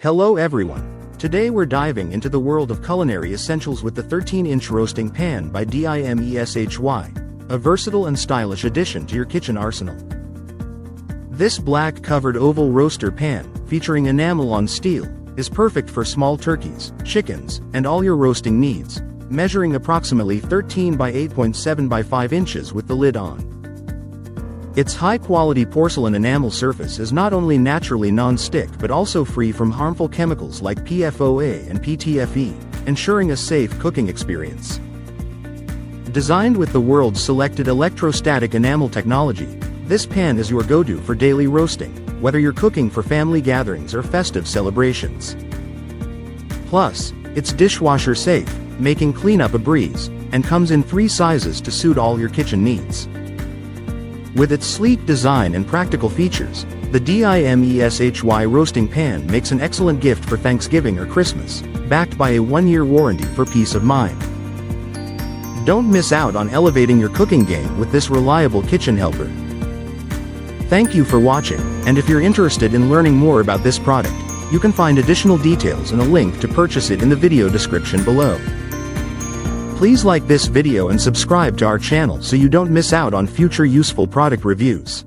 Hello everyone. Today we're diving into the world of culinary essentials with the 13-inch roasting pan by DIMESHY, a versatile and stylish addition to your kitchen arsenal. This black-covered oval roaster pan, featuring enamel on steel, is perfect for small turkeys, chickens, and all your roasting needs, measuring approximately 13 by 8.7 by 5 inches with the lid on. Its high-quality porcelain enamel surface is not only naturally non-stick but also free from harmful chemicals like PFOA and PTFE, ensuring a safe cooking experience. Designed with the world's selected electrostatic enamel technology, this pan is your go-to for daily roasting, whether you're cooking for family gatherings or festive celebrations. Plus, it's dishwasher safe, making cleanup a breeze, and comes in 3 sizes to suit all your kitchen needs. With its sleek design and practical features, the DIMESHY roasting pan makes an excellent gift for Thanksgiving or Christmas, backed by a 1-year warranty for peace of mind. Don't miss out on elevating your cooking game with this reliable kitchen helper. Thank you for watching, and if you're interested in learning more about this product, you can find additional details and a link to purchase it in the video description below. Please like this video and subscribe to our channel so you don't miss out on future useful product reviews.